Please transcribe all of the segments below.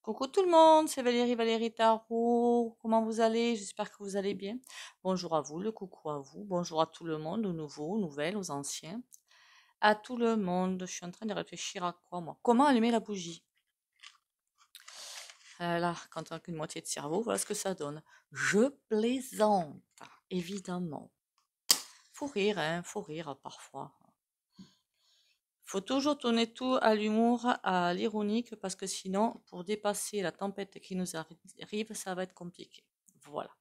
Coucou tout le monde, c'est Valérie Tarot. Comment vous allez? J'espère que vous allez bien. Bonjour à vous, le coucou à vous. Bonjour à tout le monde, aux nouveaux, aux nouvelles, aux anciens. À tout le monde. Je suis en train de réfléchir à quoi, moi? Comment allumer la bougie? Là, quand on n'a qu'une moitié de cerveau, voilà ce que ça donne. Je plaisante, évidemment. Faut rire parfois. Faut toujours tourner tout à l'humour, à l'ironique, parce que sinon, pour dépasser la tempête qui nous arrive, ça va être compliqué. Voilà.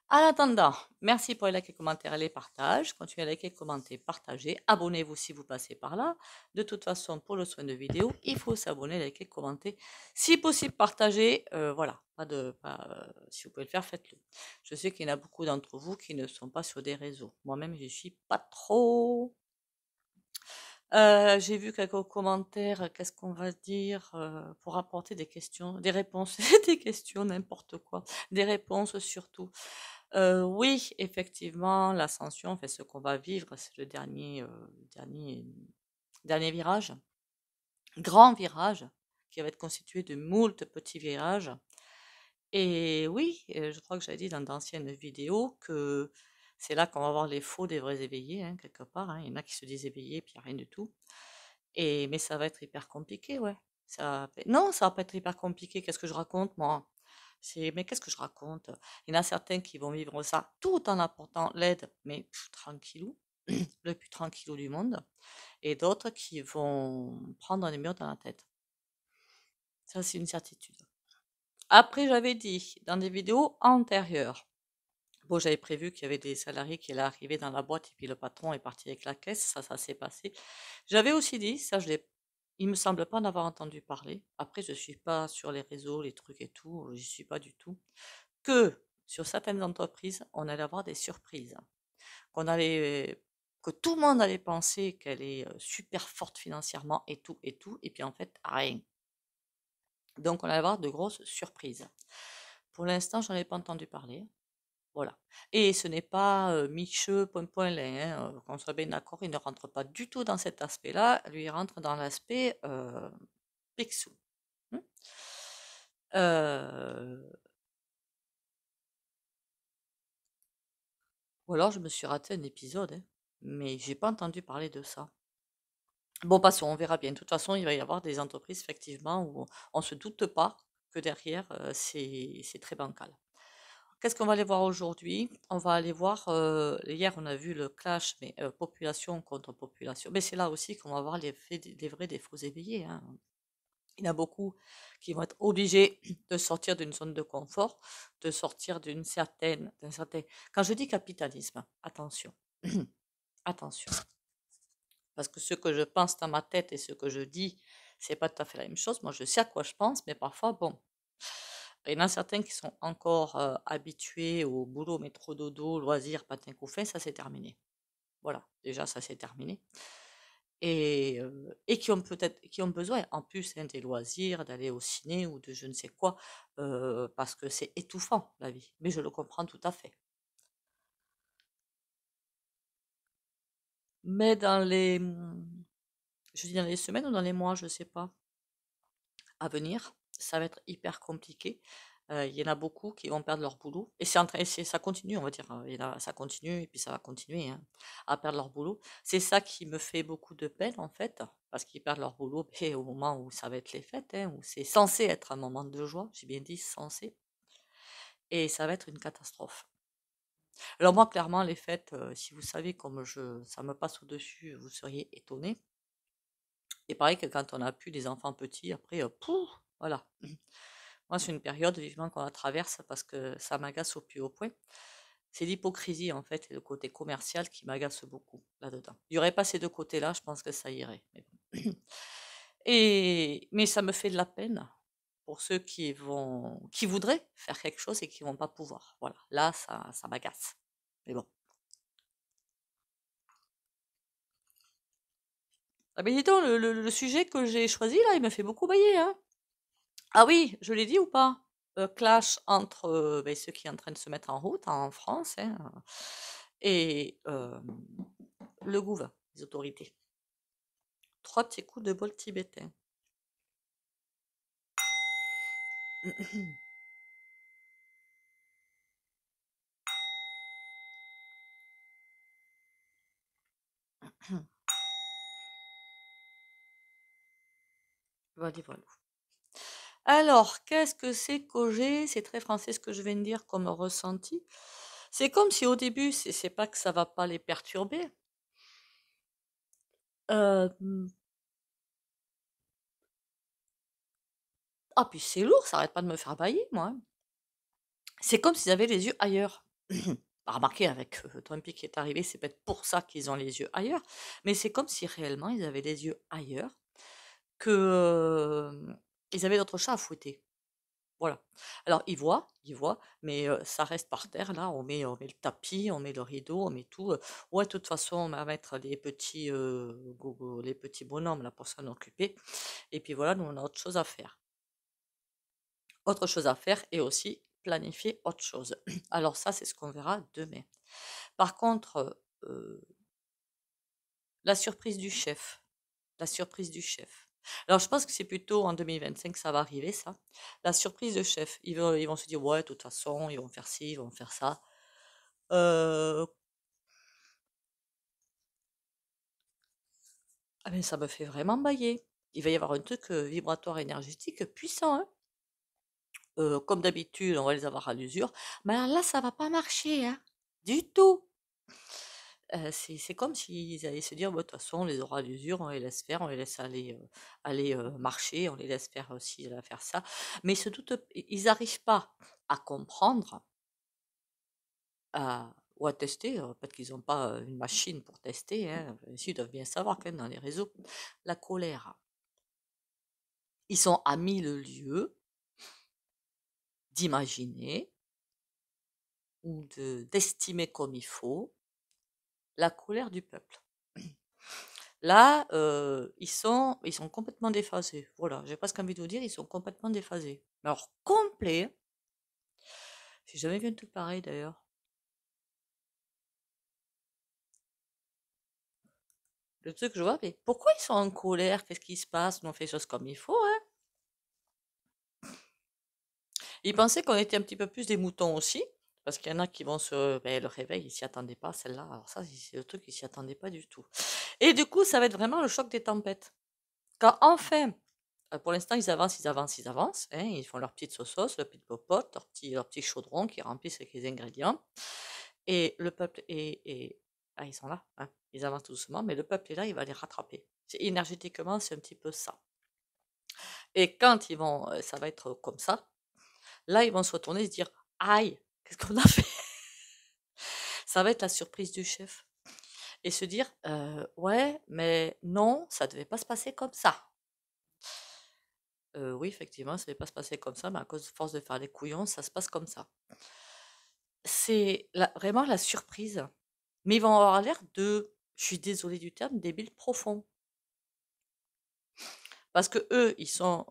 En attendant, merci pour les likes, les commentaires et les partages. Continuez à liker, commenter, partager. Abonnez-vous si vous passez par là. De toute façon, pour le soin de vidéo, il faut s'abonner, liker, commenter. Si possible, partager. Voilà. Si vous pouvez le faire, faites-le. Je sais qu'il y en a beaucoup d'entre vous qui ne sont pas sur des réseaux. Moi-même, je suis pas trop. J'ai vu quelques commentaires, qu'est-ce qu'on va dire, pour apporter des questions, des réponses, des questions, n'importe quoi, des réponses surtout. Oui, effectivement, l'ascension, enfin, ce qu'on va vivre, c'est le dernier virage, grand virage, qui va être constitué de moult petits virages. Et oui, je crois que j'avais dit dans d'anciennes vidéos que c'est là qu'on va voir les faux des vrais éveillés, hein, quelque part, hein. Il y en a qui se disent éveillés, puis il n'y a rien du tout. Mais ça va être hyper compliqué, ouais. Non, ça va pas être hyper compliqué. Qu'est-ce que je raconte, moi? Mais qu'est-ce que je raconte? Il y en a certains qui vont vivre ça tout en apportant l'aide, mais tranquillou, le plus tranquillou du monde. Et d'autres qui vont prendre des murs dans la tête. Ça, c'est une certitude. Après, j'avais dit dans des vidéos antérieures, bon, j'avais prévu qu'il y avait des salariés qui allaient arriver dans la boîte et puis le patron est parti avec la caisse, ça s'est passé. J'avais aussi dit, il me semble pas en avoir entendu parler. Après, je suis pas sur les réseaux, les trucs et tout, j'y suis pas du tout. Que sur certaines entreprises, on allait avoir des surprises, que tout le monde allait penser qu'elle est super forte financièrement et tout, et puis en fait, rien. Donc, on allait avoir de grosses surprises. Pour l'instant, j'en ai pas entendu parler. Voilà. Et ce n'est pas Micheux, point lin, hein, qu'on soit bien d'accord, il ne rentre pas du tout dans cet aspect-là. Lui, il rentre dans l'aspect Picsou. Hein. Euh, ou alors, je me suis raté un épisode, hein, mais j'ai pas entendu parler de ça. Bon, passons, on verra bien. De toute façon, il va y avoir des entreprises, effectivement, où on se doute pas que derrière, c'est très bancal. Qu'est-ce qu'on va aller voir aujourd'hui? On va aller voir, hier on a vu le clash, mais population contre population. Mais c'est là aussi qu'on va voir les vrais des faux éveillés, hein. Il y en a beaucoup qui vont être obligés de sortir d'une zone de confort, de sortir d'un certain... Quand je dis capitalisme, attention, attention. Parce que ce que je pense dans ma tête et ce que je dis, c'est pas tout à fait la même chose. Moi, je sais à quoi je pense, mais parfois, bon, il y en a certains qui sont encore habitués au boulot, métro, dodo, loisirs, patin couffin, ça c'est terminé. Voilà, déjà ça c'est terminé. Et qui ont besoin en plus hein, des loisirs, d'aller au ciné ou de je ne sais quoi, parce que c'est étouffant la vie. Mais je le comprends tout à fait. Mais je dis dans les semaines ou dans les mois, je sais pas, à venir, ça va être hyper compliqué. Il y en a beaucoup qui vont perdre leur boulot. Et ça continue, on va dire. Ça continue et puis ça va continuer hein, à perdre leur boulot. C'est ça qui me fait beaucoup de peine, en fait, parce qu'ils perdent leur boulot au moment où ça va être les fêtes, hein, où c'est censé être un moment de joie. J'ai bien dit censé. Et ça va être une catastrophe. Alors moi, clairement, les fêtes, si vous savez comme ça me passe au-dessus, vous seriez étonnés. Et pareil que quand on a plus des enfants petits, après, pouf, voilà. Moi, c'est une période vivement qu'on la traverse parce que ça m'agace au plus haut point. C'est l'hypocrisie, en fait, et le côté commercial qui m'agace beaucoup là-dedans. Il n'y aurait pas ces deux côtés-là, je pense que ça irait. Mais, bon. Mais ça me fait de la peine pour ceux qui voudraient faire quelque chose et qui vont pas pouvoir. Voilà, là, ça m'agace. Mais bon. Ah ben dis donc, le sujet que j'ai choisi là, il me fait beaucoup bailler, hein. Ah oui, je l'ai dit ou pas? Clash entre ben, ceux qui sont en train de se mettre en route en France hein, et le gouvernement, les autorités. 3 petits coups de bol tibétain. Voilà, voilà. Alors, qu'est-ce que c'est qu'OG? C'est très français ce que je viens de dire comme ressenti. C'est comme si au début, c'est pas que ça va pas les perturber. Euh, Ah, puis c'est lourd, ça arrête pas de me faire bailler, moi, hein. C'est comme s'ils avaient les yeux ailleurs. Bah, remarquez, avec Trumpy qui est arrivé, c'est peut-être pour ça qu'ils ont les yeux ailleurs. Mais c'est comme si réellement ils avaient les yeux ailleurs, que ils avaient d'autres chats à fouetter. Voilà. Alors ils voient, mais ça reste par terre là. On met le tapis, on met le rideau, on met tout. Ouais, de toute façon, on va mettre les petits bonhommes là pour s'en occuper. Et puis voilà, nous on a autre chose à faire. Autre chose à faire et aussi planifier autre chose. Alors ça, c'est ce qu'on verra demain. Par contre, la surprise du chef. La surprise du chef. Alors je pense que c'est plutôt en 2025 que ça va arriver, ça. La surprise de chef. Ils vont se dire, ouais, de toute façon, ils vont faire ci, ils vont faire ça. Euh, Ah mais ça me fait vraiment bailler. Il va y avoir un truc vibratoire énergétique puissant, hein. Comme d'habitude, on va les avoir à l'usure. Mais alors là, ça va pas marcher, hein. Du tout. C'est comme s'ils allaient se dire: «Bah, de toute façon, on les aura à l'usure, on les laisse faire, on les laisse aller marcher, on les laisse faire ci, faire ça». Mais ils n'arrivent pas à comprendre, ou à tester, peut-être qu'ils n'ont pas, une machine pour tester, hein, si, ils doivent bien savoir quand même dans les réseaux. La colère. Ils sont à 1000 lieues d'imaginer ou d'estimer comme il faut la colère du peuple. Là, ils sont complètement déphasés. Voilà, j'ai presque envie de vous dire, ils sont complètement déphasés. Mais alors, complet, j'ai jamais vu un truc pareil d'ailleurs. Le truc, je vois, mais pourquoi ils sont en colère? Qu'est-ce qui se passe? Nous, on fait les choses comme il faut, hein. Ils pensaient qu'on était un petit peu plus des moutons aussi, parce qu'il y en a qui vont ben, le réveil, ils s'y attendaient pas, celle-là. Alors ça, c'est le truc, ils s'y attendaient pas du tout. Et du coup, ça va être vraiment le choc des tempêtes. Quand enfin, pour l'instant, ils avancent, ils avancent, ils avancent, hein, ils font leur petite sauce, leur petite popote, leur petit chaudron qui remplissent avec les ingrédients. Et le peuple ah, ils sont là, hein, ils avancent doucement, mais le peuple est là, il va les rattraper. Énergétiquement, c'est un petit peu ça. Et quand ça va être comme ça, là, ils vont se retourner et se dire, aïe, qu'est-ce qu'on a fait? Ça va être la surprise du chef. Et se dire, ouais, mais non, ça devait pas se passer comme ça. Oui, effectivement, ça ne devait pas se passer comme ça, mais à cause de force de faire les couillons, ça se passe comme ça. C'est vraiment la surprise. Mais ils vont avoir l'air je suis désolée du terme, débiles profonds. Parce que eux, ils sont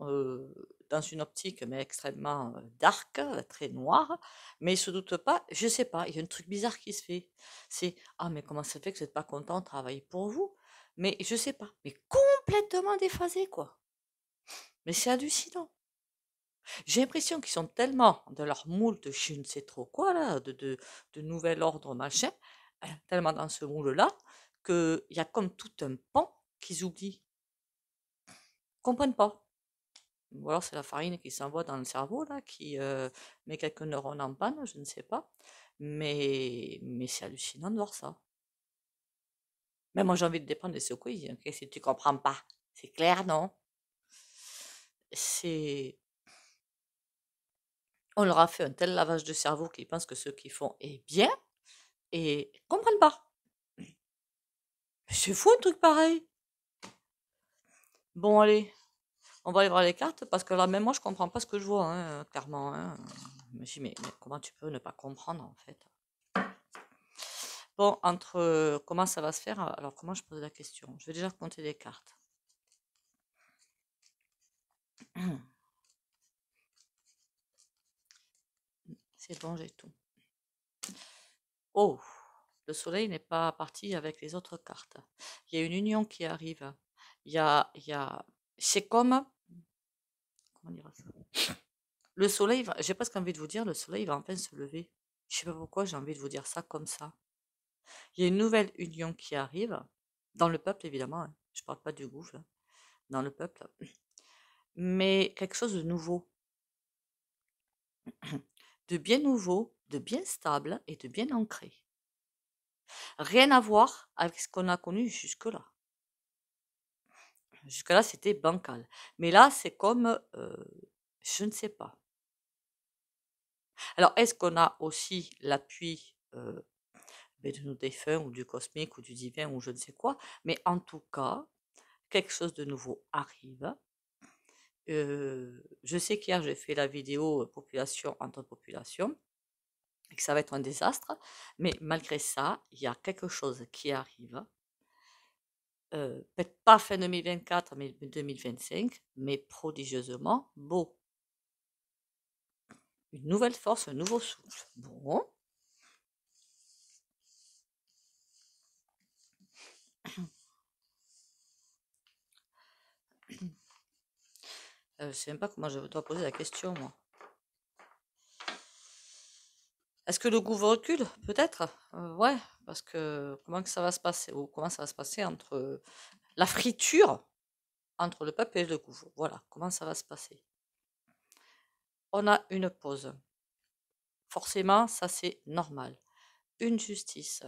dans une optique mais extrêmement dark, très noire, mais ils se doutent pas, je sais pas, il y a un truc bizarre qui se fait. C'est ah mais comment ça fait que vous n'êtes pas content de travailler pour vous? Mais je sais pas, mais complètement déphasé quoi. Mais c'est hallucinant. J'ai l'impression qu'ils sont tellement dans leur moule de je ne sais trop quoi, là, de nouvel ordre, machin, tellement dans ce moule-là, qu'il y a comme tout un pan qu'ils oublient. Ils comprennent pas. Ou alors c'est la farine qui s'envoie dans le cerveau, là, qui met quelques neurones en panne, je ne sais pas. Mais c'est hallucinant de voir ça. Mais moi, j'ai envie de déprendre des secouilles. Qu'est-ce que tu comprends pas? C'est clair, non? C'est On leur a fait un tel lavage de cerveau qu'ils pensent que ce qu'ils font est bien et ils comprennent pas. C'est fou un truc pareil. Bon, allez, on va aller voir les cartes parce que là, même moi, je comprends pas ce que je vois, hein, clairement, hein. Je me dis, mais comment tu peux ne pas comprendre en fait? Bon, comment ça va se faire? Alors, comment je pose la question? Je vais déjà compter les cartes. C'est bon, j'ai tout. Oh, le soleil n'est pas parti avec les autres cartes. Il y a une union qui arrive. Il y a, c'est comme, comment dire ça? Le soleil va, j'ai presque envie de vous dire, le soleil va enfin se lever. Je sais pas pourquoi j'ai envie de vous dire ça comme ça. Il y a une nouvelle union qui arrive, dans le peuple évidemment, hein. Je parle pas du gouffre, hein, dans le peuple, mais quelque chose de nouveau, de bien nouveau, de bien stable et de bien ancré. Rien à voir avec ce qu'on a connu jusque-là. Jusque-là, c'était bancal. Mais là, c'est comme, je ne sais pas. Alors, est-ce qu'on a aussi l'appui de nos défunts ou du cosmique ou du divin ou je ne sais quoi? Mais en tout cas, quelque chose de nouveau arrive. Je sais qu'hier, j'ai fait la vidéo population entre populations et que ça va être un désastre. Mais malgré ça, il y a quelque chose qui arrive. Peut-être pas fin 2024, mais 2025, mais prodigieusement beau. Une nouvelle force, un nouveau souffle. Bon. Je sais même pas comment je dois poser la question, moi. Est-ce que le gouffre recule? Peut-être. Ouais, parce que comment que ça va se passer? Ou comment ça va se passer entre la friture entre le peuple et le gouffre? Voilà, comment ça va se passer? On a une pause. Forcément, ça c'est normal. Une justice.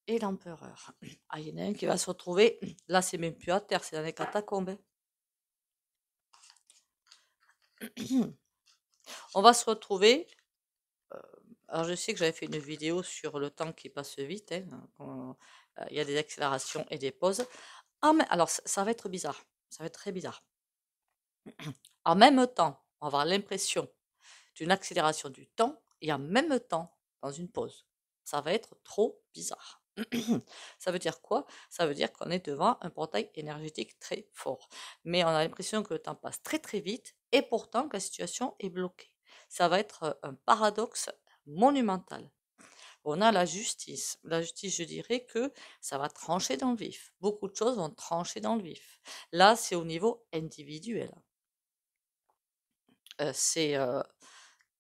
Et l'empereur. Ah, il y en a un qui va se retrouver. Là, c'est même plus à terre, c'est dans les catacombes, hein. On va se retrouver. Alors, je sais que j'avais fait une vidéo sur le temps qui passe vite, hein. Il y a des accélérations et des pauses. Ah, mais alors, ça va être bizarre. Ça va être très bizarre. En même temps, on va avoir l'impression d'une accélération du temps et en même temps dans une pause. Ça va être trop bizarre. Ça veut dire quoi? Ça veut dire qu'on est devant un portail énergétique très fort. Mais on a l'impression que le temps passe très très vite et pourtant que la situation est bloquée. Ça va être un paradoxe monumental. On a la justice. La justice, je dirais que ça va trancher dans le vif. Beaucoup de choses vont trancher dans le vif. Là, c'est au niveau individuel. C'est,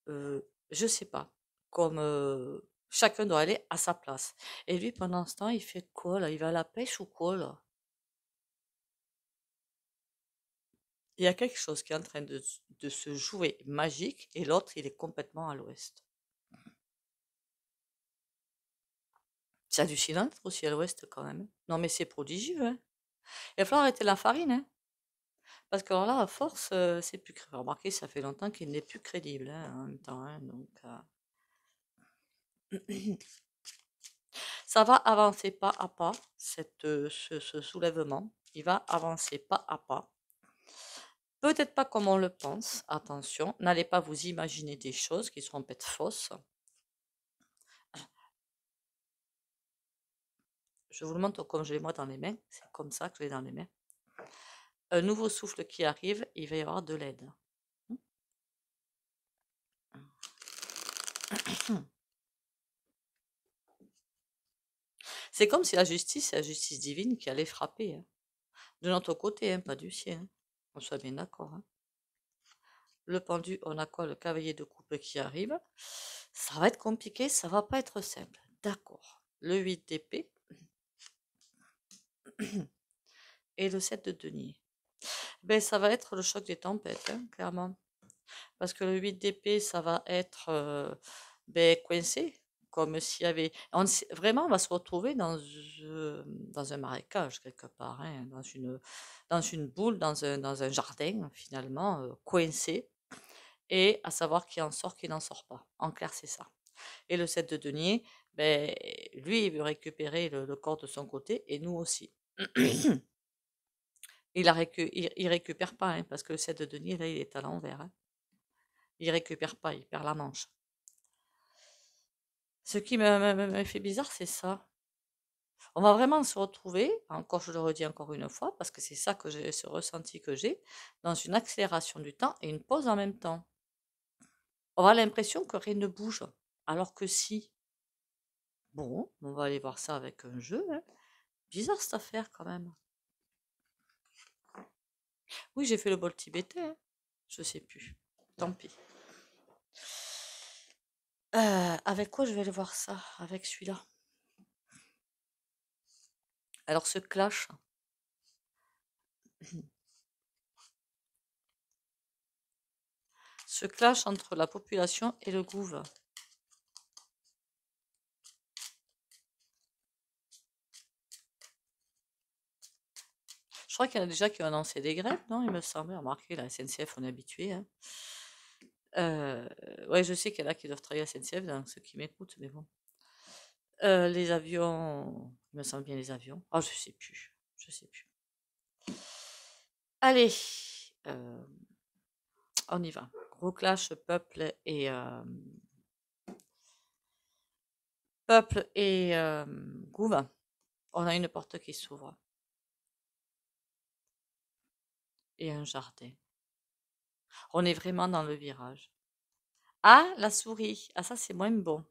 je sais pas, comme chacun doit aller à sa place. Et lui, pendant ce temps, il fait quoi là? Il va à la pêche ou quoi là? Il y a quelque chose qui est en train de se jouer magique et l'autre, il est complètement à l'ouest. C'est hallucinant d'être aussi à l'ouest quand même. Non mais c'est prodigieux, hein. Il va falloir arrêter la farine, hein. Parce que alors là, à force, c'est plus crédible. Remarquez, ça fait longtemps qu'il n'est plus crédible, hein, en même temps, hein, donc ça va avancer pas à pas, ce soulèvement. Il va avancer pas à pas. Peut-être pas comme on le pense, attention. N'allez pas vous imaginer des choses qui seront peut-être fausses. Je vous le montre comme je l'ai moi dans les mains. C'est comme ça que je l'ai dans les mains. Un nouveau souffle qui arrive, il va y avoir de l'aide. C'est comme si c'est la justice divine qui allait frapper, hein. De notre côté, hein, pas du sien, hein. On soit bien d'accord, hein. Le pendu, on a quoi? Le cavalier de coupe qui arrive. Ça va être compliqué, ça va pas être simple. D'accord. Le 8 d'épée et le 7 de denier. Ben, ça va être le choc des tempêtes, hein, clairement. Parce que le 8 d'épée, ça va être ben, coincé, comme s'il y avait... Vraiment, on va se retrouver dans un marécage, quelque part, hein, dans une boule, dans un jardin, finalement, coincé, et à savoir qui en sort, qui n'en sort pas. En clair, c'est ça. Et le 7 de denier, ben, lui, il veut récupérer le corps de son côté, et nous aussi. Il récupère pas, hein, parce que le 7 de denier, là, il est à l'envers, hein. Il récupère pas, il perd la manche. Ce qui me fait bizarre, c'est ça. On va vraiment se retrouver, encore je le redis encore une fois, parce que c'est ça que j'ai, ce ressenti que j'ai, dans une accélération du temps et une pause en même temps. On a l'impression que rien ne bouge, alors que si. Bon, on va aller voir ça avec un jeu, hein. Bizarre cette affaire quand même. Oui, j'ai fait le bol tibétain, hein. Je sais plus. Tant pis. Avec quoi je vais aller voir ça? Avec celui-là. Alors ce clash, entre la population et le gouv. Je crois qu'il y en a déjà qui ont annoncé des grèves, non? Il me semblait. Remarquez, la SNCF, on est habitué, hein. Ouais, je sais qu'il y en a qui doivent travailler à la SNCF, dans ceux qui m'écoutent, mais bon. Les avions, il me semble bien les avions. Ah, je sais plus. Je sais plus. Allez, on y va. Gros clash peuple et gouv. On a une porte qui s'ouvre et un jardin. On est vraiment dans le virage. Ah, la souris. Ah, ça, c'est moins bon.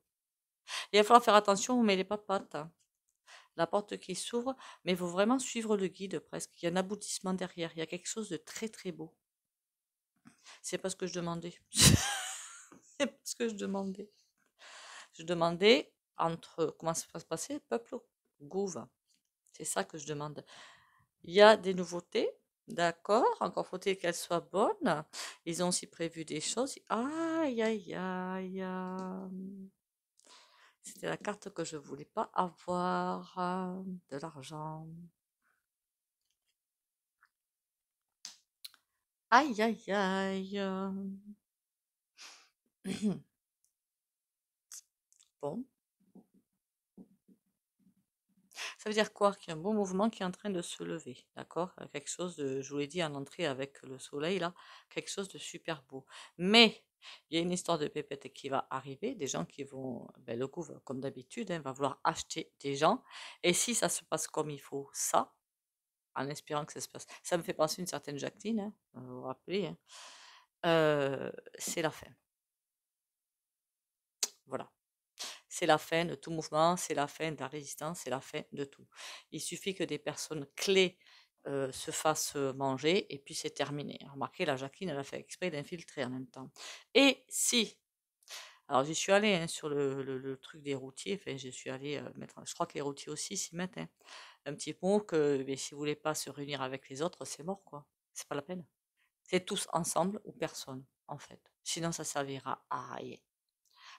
Il va falloir faire attention, on met les papates, hein. La porte qui s'ouvre, mais il faut vraiment suivre le guide presque. Il y a un aboutissement derrière. Il y a quelque chose de très très beau. C'est pas ce que je demandais. C'est pas ce que je demandais. Je demandais entre comment ça va se passer, peuple gouv. C'est ça que je demande. Il y a des nouveautés, d'accord. Encore faut-il qu'elles soient bonnes. Ils ont aussi prévu des choses. Aïe, aïe, aïe. C'était la carte que je voulais pas avoir. De l'argent. Aïe, aïe, aïe. Bon. Ça veut dire quoi? Qu'il y a un bon mouvement qui est en train de se lever, d'accord? Quelque chose de, je vous l'ai dit en entrée avec le soleil là, quelque chose de super beau. Mais il y a une histoire de pépette qui va arriver, des gens qui vont, ben, le coup, comme d'habitude, hein, va vouloir acheter des gens. Et si ça se passe comme il faut, ça, en espérant que ça se passe, ça me fait penser à une certaine Jacqueline, hein, vous vous rappelez, hein, c'est la fin. Voilà. C'est la fin de tout mouvement, c'est la fin de la résistance, c'est la fin de tout. Il suffit que des personnes clés se fassent manger et puis c'est terminé. Remarquez, la Jacqueline, elle a fait exprès d'infiltrer en même temps. Et si, alors j'y suis allée, hein, sur le truc des routiers, enfin j'y suis allée mettre, je crois que les routiers aussi s'y mettent, hein, un petit mot que mais si vous voulez pas se réunir avec les autres, c'est mort quoi. C'est pas la peine. C'est tous ensemble ou personne en fait. Sinon ça servira à rien.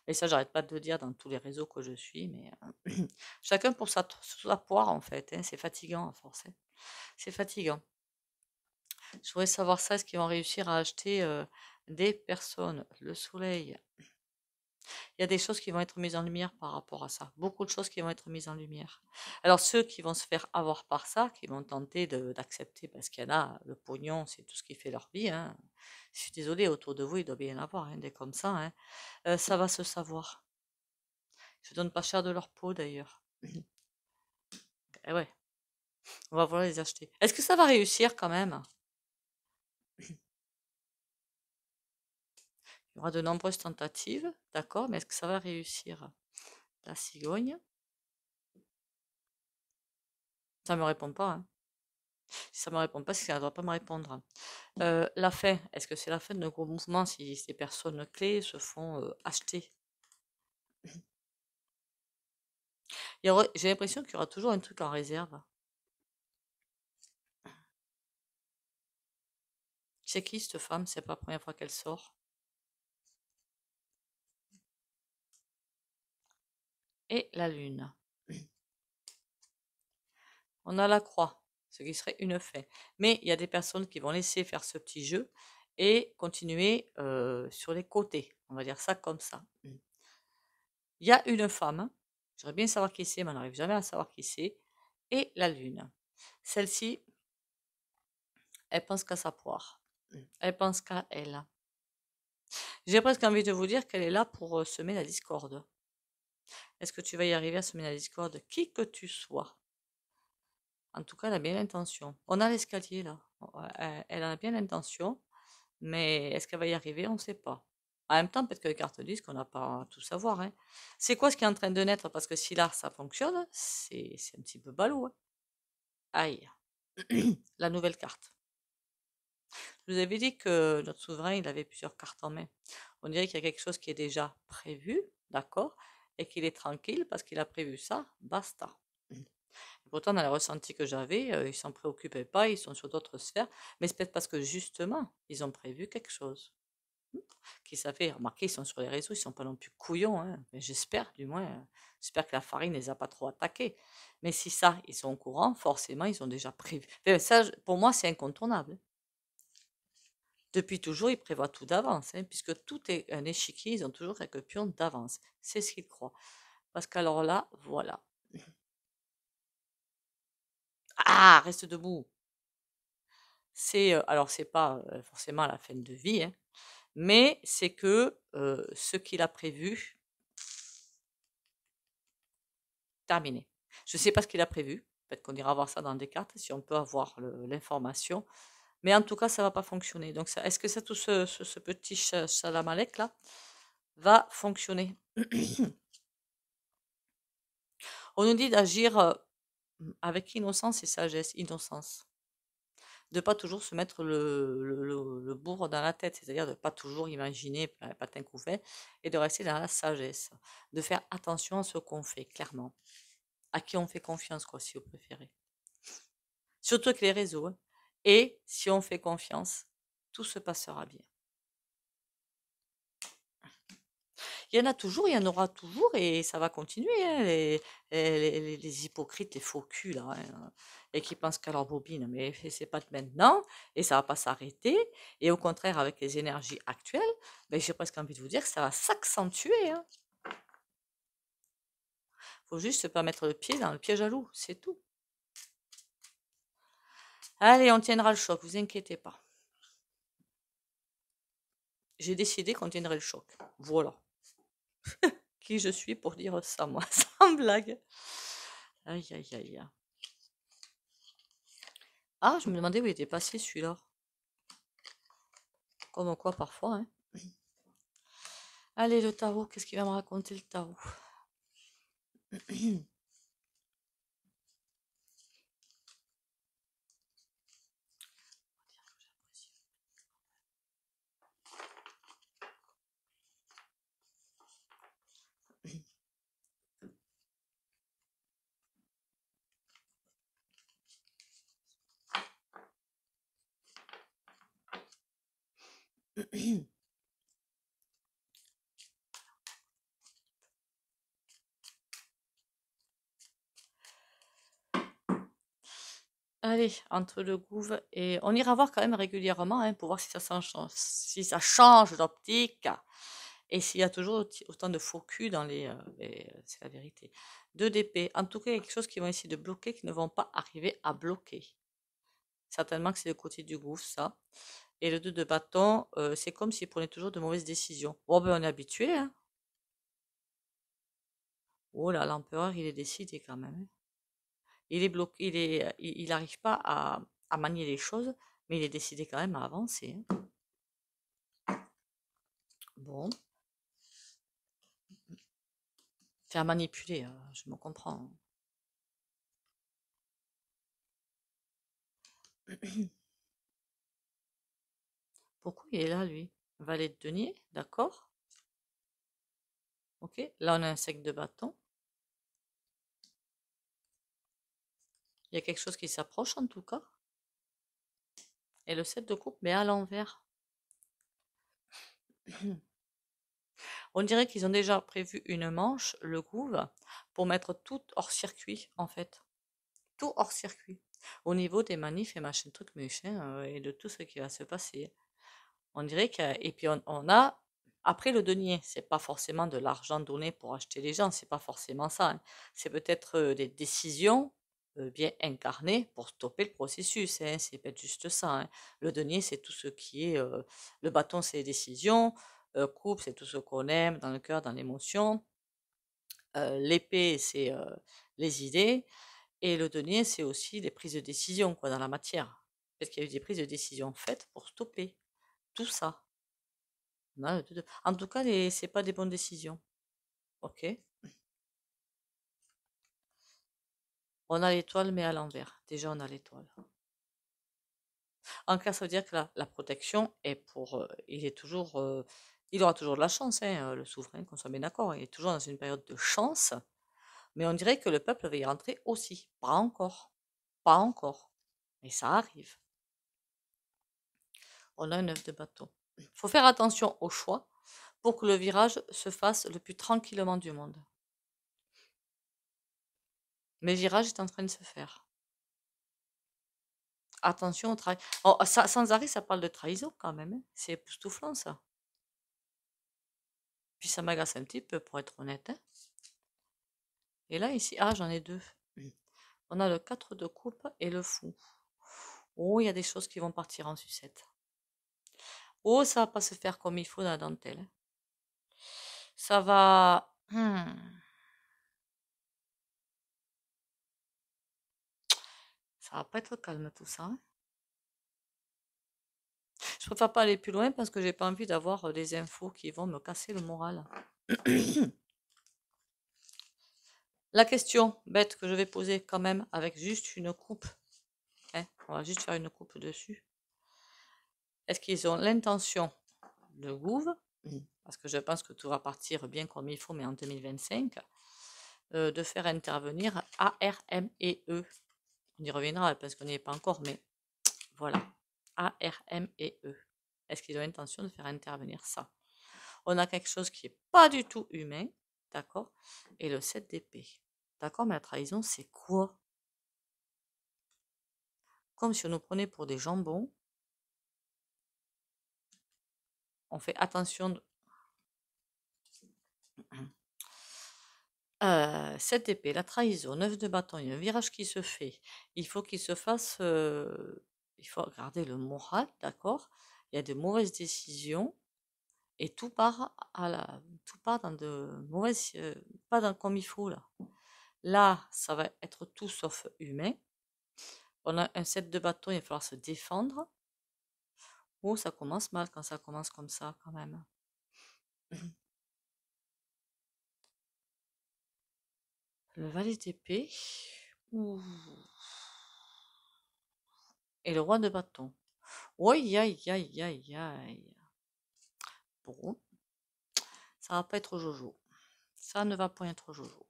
Et ça, j'arrête pas de le dire dans tous les réseaux que je suis, mais chacun pour sa poire, en fait, hein. C'est fatigant à force, hein. C'est fatigant. Je voudrais savoir ça, est-ce qu'ils vont réussir à acheter des personnes, le soleil. Il y a des choses qui vont être mises en lumière par rapport à ça. Beaucoup de choses qui vont être mises en lumière. Alors ceux qui vont se faire avoir par ça, qui vont tenter d'accepter, parce qu'il y en a, le pognon, c'est tout ce qui fait leur vie, hein. Je suis désolée, autour de vous, il doit bien y en avoir, hein, des comme ça, hein. Ça va se savoir. Je donne pas cher de leur peau d'ailleurs. Eh ouais, on va vouloir les acheter. Est-ce que ça va réussir quand même? Il y aura de nombreuses tentatives, d'accord, mais est-ce que ça va réussir? La cigogne. Ça me répond pas, hein. Si ça me répond pas, c'est qu'elle ne doit pas me répondre. La fin, est-ce que c'est la fin d'un gros mouvement si ces personnes clés se font acheter? J'ai l'impression qu'il y aura toujours un truc en réserve. C'est qui cette femme? C'est pas la première fois qu'elle sort. Et la lune. On a la croix, ce qui serait une fin. Mais il y a des personnes qui vont laisser faire ce petit jeu et continuer sur les côtés. On va dire ça comme ça. Il y a une femme, j'aimerais bien savoir qui c'est, mais on n'arrive jamais à savoir qui c'est, et la lune. Celle-ci, elle pense qu'à sa poire. Elle pense qu'à elle. J'ai presque envie de vous dire qu'elle est là pour semer la discorde. Est-ce que tu vas y arriver à semer la discorde, qui que tu sois? En tout cas, elle a bien l'intention. On a l'escalier là. Elle a bien l'intention, mais est-ce qu'elle va y arriver? On ne sait pas. En même temps, peut-être que les cartes disent qu'on n'a pas à tout savoir, hein. C'est quoi ce qui est en train de naître? Parce que si là, ça fonctionne, c'est un petit peu ballot, hein. Aïe. La nouvelle carte. Je vous avais dit que notre souverain, il avait plusieurs cartes en main. On dirait qu'il y a quelque chose qui est déjà prévu, d'accord, et qu'il est tranquille parce qu'il a prévu ça, basta. Et pourtant, dans les ressentis que j'avais, ils s'en préoccupaient pas, ils sont sur d'autres sphères, mais c'est peut-être parce que justement, ils ont prévu quelque chose. Qui ça fait remarquer, ils sont sur les réseaux, ils sont pas non plus couillons, hein, mais j'espère, du moins, j'espère que la farine ne les a pas trop attaqués. Mais si ça, ils sont au courant, forcément, ils ont déjà prévu. Enfin, ça, pour moi, c'est incontournable. Depuis toujours, ils prévoient tout d'avance, hein, puisque tout est un échiquier, ils ont toujours quelques pions d'avance. C'est ce qu'ils croient. Parce qu'alors là, voilà. Ah, reste debout. C'est alors c'est pas forcément la fin de vie, hein, mais c'est que ce qu'il a prévu, terminé. Je ne sais pas ce qu'il a prévu. Peut-être qu'on ira voir ça dans des cartes si on peut avoir l'information. Mais en tout cas, ça va pas fonctionner. Donc, est-ce que ça, tout ce petit salamalek là va fonctionner? On nous dit d'agir avec innocence et sagesse. Innocence. De pas toujours se mettre le bourre dans la tête, c'est-à-dire de pas toujours imaginer patin couffin et de rester dans la sagesse. De faire attention à ce qu'on fait, clairement. À qui on fait confiance, quoi, si vous préférez. Surtout avec les réseaux, hein. Et si on fait confiance, tout se passera bien. Il y en a toujours, il y en aura toujours et ça va continuer, hein, les hypocrites, les faux culs, là, hein, et qui pensent qu'à leur bobine. Mais c'est pas de maintenant et ça va pas s'arrêter. Et au contraire, avec les énergies actuelles, ben, j'ai presque envie de vous dire que ça va s'accentuer, hein. Faut juste pas mettre le pied dans le piège à loup, c'est tout. Allez, on tiendra le choc, vous inquiétez pas. J'ai décidé qu'on tiendrait le choc. Voilà. Qui je suis pour dire ça, moi, sans blague. Aïe, aïe, aïe. Ah, je me demandais où il était passé celui-là. Comme quoi, parfois, hein. Allez, le tarot, qu'est-ce qu'il va me raconter, le tarot? Allez, entre le gouffre et... On ira voir quand même régulièrement, hein, pour voir si ça change d'optique. Et s'il y a toujours autant de faux culs dans c'est la vérité. Deux d'épée. En tout cas, il y a quelque chose qui vont essayer de bloquer, qui ne vont pas arriver à bloquer. Certainement que c'est le côté du gouffre, ça. Et le 2 de bâton, c'est comme s'il prenait toujours de mauvaises décisions. Bon, ben, on est habitué, hein. Oh là, l'empereur, il est décidé quand même, hein. Il est bloqué, il n'arrive pas à manier les choses, mais il est décidé quand même à avancer, hein. Bon, faire manipuler, je me comprends, hein. Pourquoi il est là, lui? Valet de denier, d'accord. Ok, là on a un sec de bâton. Il y a quelque chose qui s'approche en tout cas. Et le 7 de coupe, mais à l'envers. On dirait qu'ils ont déjà prévu une manche, le groove, pour mettre tout hors circuit, en fait. Tout hors circuit. Au niveau des manifs et machin truc machin, et de tout ce qui va se passer. On dirait que... Et puis on a... Après le denier, c'est pas forcément de l'argent donné pour acheter les gens, c'est pas forcément ça, hein. C'est peut-être des décisions bien incarnées pour stopper le processus, hein. C'est peut-être juste ça, hein. Le denier, c'est tout ce qui est... le bâton, c'est les décisions. Coupe, c'est tout ce qu'on aime dans le cœur, dans l'émotion. L'épée, c'est les idées. Et le denier, c'est aussi des prises de décision, quoi, dans la matière. Peut-être qu'il y a eu des prises de décision faites pour stopper tout ça. En tout cas, c'est pas des bonnes décisions. Ok. On a l'étoile, mais à l'envers. Déjà, on a l'étoile. En clair, ça veut dire que la protection est pour, il aura toujours de la chance, hein, le souverain, qu'on soit bien d'accord. Il est toujours dans une période de chance, mais on dirait que le peuple va y rentrer aussi. Pas encore, pas encore, mais ça arrive. On a un œuf de bâton. Il faut faire attention au choix pour que le virage se fasse le plus tranquillement du monde. Mais le virage est en train de se faire. Attention au travail. Oh, sans arrêt, ça parle de trahison quand même, hein. C'est époustouflant ça. Puis ça m'agace un petit peu pour être honnête, hein. Et là, ici, ah, j'en ai deux. On a le 4 de coupe et le fou. Oh, il y a des choses qui vont partir en sucette. Oh, ça va pas se faire comme il faut dans la dentelle, hein. Ça va... Ça va pas être calme tout ça, hein. Je préfère pas aller plus loin parce que j'ai pas envie d'avoir des infos qui vont me casser le moral. La question bête que je vais poser quand même avec juste une coupe, hein, on va juste faire une coupe dessus. Est-ce qu'ils ont l'intention de Gouv, parce que je pense que tout va partir bien comme il faut, mais en 2025, de faire intervenir ARME. On y reviendra parce qu'on n'y est pas encore, mais voilà, ARME. Est-ce qu'ils ont l'intention de faire intervenir ça? On a quelque chose qui n'est pas du tout humain, d'accord? Et le 7 d'épée. D'accord, mais la trahison, c'est quoi? Comme si on nous prenait pour des jambons. On fait attention. 7 d'épée, la trahison, 9 de bâton, il y a un virage qui se fait. Il faut qu'il se fasse. Il faut regarder le moral, d'accord? Il y a de mauvaises décisions et tout part tout part dans de mauvaises, pas dans comme il faut là. Là, ça va être tout sauf humain. On a un 7 de bâton, il va falloir se défendre. Oh, ça commence mal quand ça commence comme ça, quand même. Le valet d'épée. Et le roi de bâton. Oui, aïe, aïe, aïe, aïe. Bon, ça va pas être Jojo. Ça ne va pas être Jojo.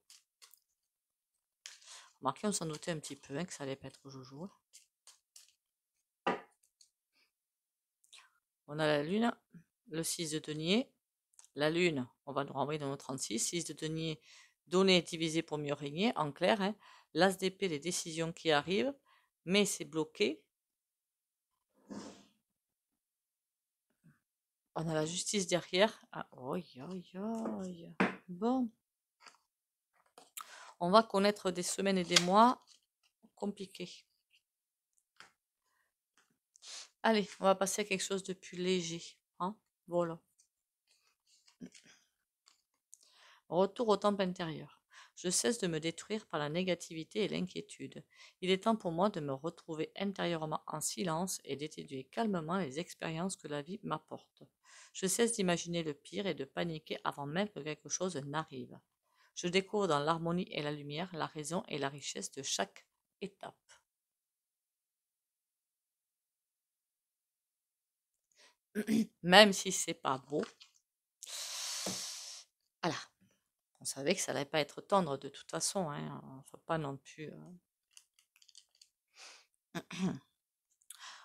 Remarquez, on s'en doutait un petit peu hein, que ça allait pas être Jojo. On a la lune, le 6 de denier. La lune, on va nous renvoyer dans nos 36. 6 de denier, donner, diviser pour mieux régner. En clair, hein, l'as d'épée, les décisions qui arrivent, mais c'est bloqué. On a la justice derrière. Ah, oi, oi, oi. Bon. On va connaître des semaines et des mois compliqués. Allez, on va passer à quelque chose de plus léger. Hein, voilà. Retour au temple intérieur. Je cesse de me détruire par la négativité et l'inquiétude. Il est temps pour moi de me retrouver intérieurement en silence et d'étudier calmement les expériences que la vie m'apporte. Je cesse d'imaginer le pire et de paniquer avant même que quelque chose n'arrive. Je découvre dans l'harmonie et la lumière la raison et la richesse de chaque étape. Même si c'est pas beau, voilà. On savait que ça n'allait pas être tendre de toute façon, hein. Faut pas non plus.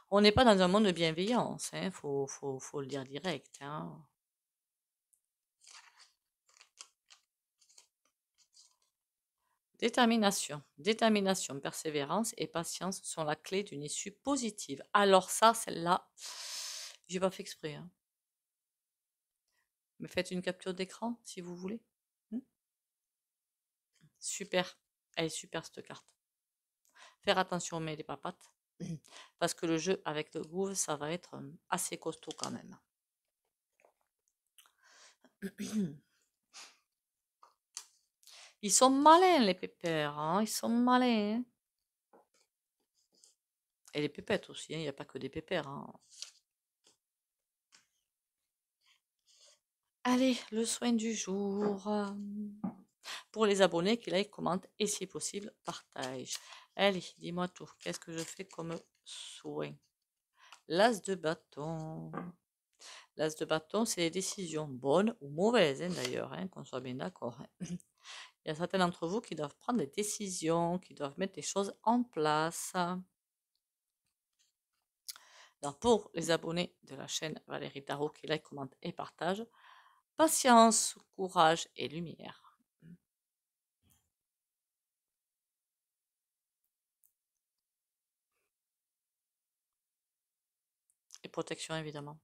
On n'est pas dans un monde de bienveillance, hein. Faut le dire direct, hein. Détermination, persévérance et patience sont la clé d'une issue positive. Alors ça, celle-là, j'ai pas fait exprès, hein. Mais faites une capture d'écran si vous voulez. Super. Elle est super cette carte. Faire attention aux mains et les papates. Parce que le jeu avec le groove, ça va être assez costaud quand même. Ils sont malins les pépères, hein. Ils sont malins. Hein. Et les pépettes aussi, il n'y a pas que des pépères. Hein. Allez, le soin du jour. Pour les abonnés qui like, commentent et si possible, partagent. Allez, dis-moi tout. Qu'est-ce que je fais comme soin? L'as de bâton. L'as de bâton, c'est les décisions bonnes ou mauvaises, hein, d'ailleurs, hein, qu'on soit bien d'accord, hein. Il y a certains d'entre vous qui doivent prendre des décisions, qui doivent mettre des choses en place. Alors, pour les abonnés de la chaîne Valérie Tarot qui like, commente et partage, patience, courage et lumière. Et protection, évidemment.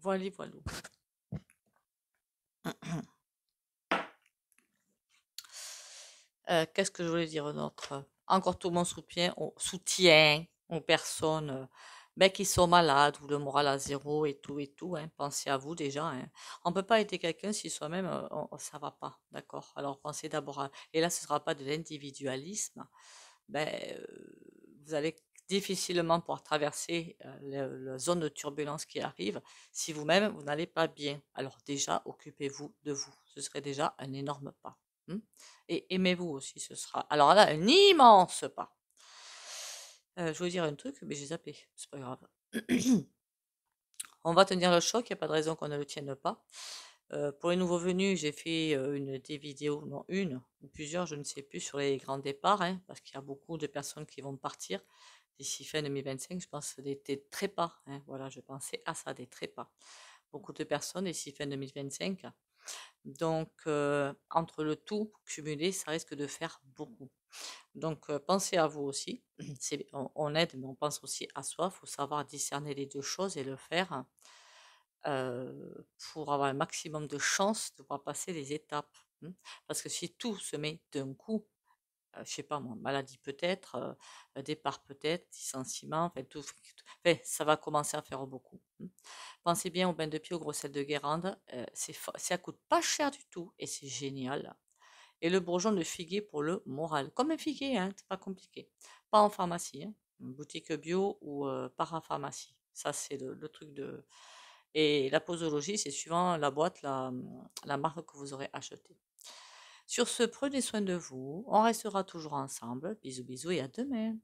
Voilà, voilà. Qu'est-ce que je voulais dire d'autre? Encore tout mon soutien aux personnes ben, qui sont malades ou le moral à zéro et tout, hein. Pensez à vous déjà, hein. On ne peut pas aider quelqu'un si soi-même ça va pas, d'accord? Alors pensez d'abord à... Et là, ce ne sera pas de l'individualisme. Ben, vous allez difficilement pouvoir traverser la zone de turbulence qui arrive si vous-même, vous n'allez pas bien. Alors déjà, occupez-vous de vous. Ce serait déjà un énorme pas. Et aimez-vous aussi, ce sera. Alors là, un immense pas. Je voulais dire un truc, mais j'ai zappé. C'est pas grave. On va tenir le choc, il n'y a pas de raison qu'on ne le tienne pas. Pour les nouveaux venus, j'ai fait des vidéos, non une ou plusieurs, je ne sais plus, sur les grands départs, hein, parce qu'il y a beaucoup de personnes qui vont partir d'ici fin 2025. Je pense des trépas, hein, voilà, je pensais à ça, des trépas. Beaucoup de personnes d'ici fin 2025. Donc, entre le tout cumulé, ça risque de faire beaucoup. Donc, pensez à vous aussi. On aide, mais on pense aussi à soi. Il faut savoir discerner les deux choses et le faire pour avoir un maximum de chances de pouvoir passer les étapes. Parce que si tout se met d'un coup, je sais pas moi, maladie peut-être, départ peut-être, licenciement, enfin tout, enfin, ça va commencer à faire beaucoup. Pensez bien au bain de pied au gros sel de Guérande, ça coûte pas cher du tout et c'est génial. Et le bourgeon de figuier pour le moral, comme un figuier, hein, c'est pas compliqué. Pas en pharmacie, hein, une boutique bio ou parapharmacie. Ça c'est le truc de... Et la posologie, c'est suivant la boîte, la marque que vous aurez achetée. Sur ce, prenez soin de vous. On restera toujours ensemble. Bisous, bisous et à demain.